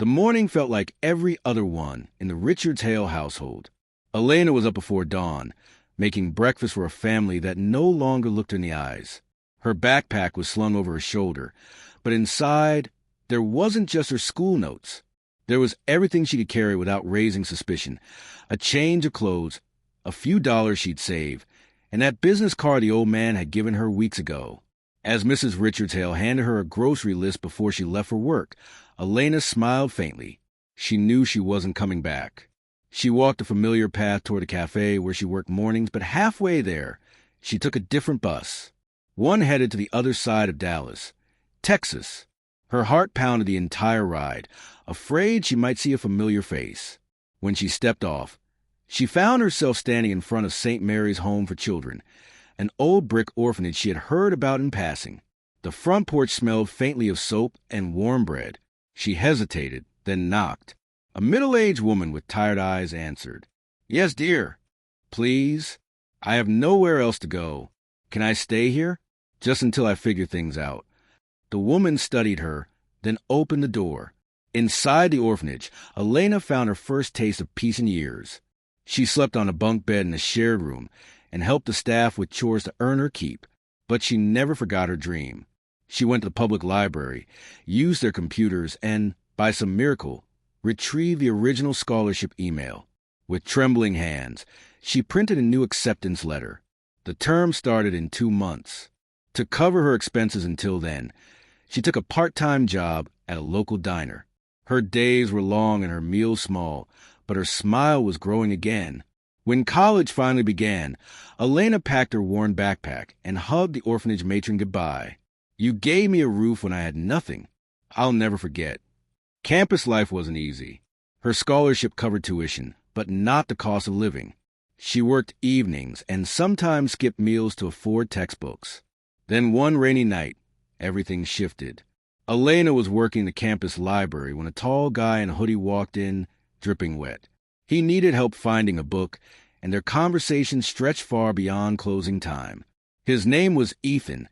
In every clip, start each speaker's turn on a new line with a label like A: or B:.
A: The morning felt like every other one in the Richards Hale household. Elena was up before dawn, making breakfast for a family that no longer looked her in the eyes. Her backpack was slung over her shoulder, but inside, there wasn't just her school notes. There was everything she could carry without raising suspicion: a change of clothes, a few dollars she'd saved, and that business card the old man had given her weeks ago. As Mrs. Richards Hale handed her a grocery list before she left for work, Elena smiled faintly. She knew she wasn't coming back. She walked a familiar path toward the cafe where she worked mornings, but halfway there, she took a different bus. One headed to the other side of Dallas, Texas. Her heart pounded the entire ride, afraid she might see a familiar face. When she stepped off, she found herself standing in front of St. Mary's Home for Children, an old brick orphanage she had heard about in passing. The front porch smelled faintly of soap and warm bread. She hesitated, then knocked. A middle-aged woman with tired eyes answered. "Yes, dear." "Please? I have nowhere else to go. Can I stay here? Just until I figure things out." The woman studied her, then opened the door. Inside the orphanage, Elena found her first taste of peace in years. She slept on a bunk bed in the shared room and helped the staff with chores to earn her keep. But she never forgot her dream. She went to the public library, used their computers, and, by some miracle, retrieved the original scholarship email. With trembling hands, she printed a new acceptance letter. The term started in 2 months. To cover her expenses until then, she took a part-time job at a local diner. Her days were long and her meals small, but her smile was growing again. When college finally began, Elena packed her worn backpack and hugged the orphanage matron goodbye. "You gave me a roof when I had nothing. I'll never forget." Campus life wasn't easy. Her scholarship covered tuition, but not the cost of living. She worked evenings and sometimes skipped meals to afford textbooks. Then one rainy night, everything shifted. Elena was working the campus library when a tall guy in a hoodie walked in, dripping wet. He needed help finding a book, and their conversation stretched far beyond closing time. His name was Ethan,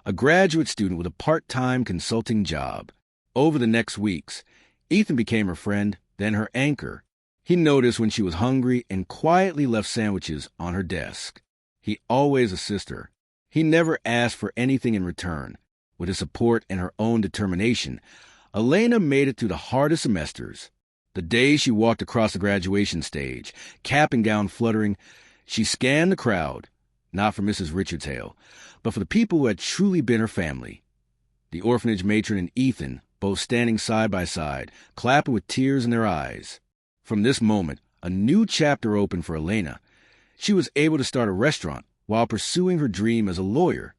A: a graduate student with a part-time consulting job. Over the next weeks, Ethan became her friend, then her anchor. He noticed when she was hungry and quietly left sandwiches on her desk. He always assisted her. He never asked for anything in return. With his support and her own determination, Elena made it through the hardest semesters. The day she walked across the graduation stage, cap and gown fluttering, she scanned the crowd, not for Mrs. Richards Hale, but for the people who had truly been her family. The orphanage matron and Ethan, both standing side by side, clapping with tears in their eyes. From this moment, a new chapter opened for Elena. She was able to start a restaurant while pursuing her dream as a lawyer.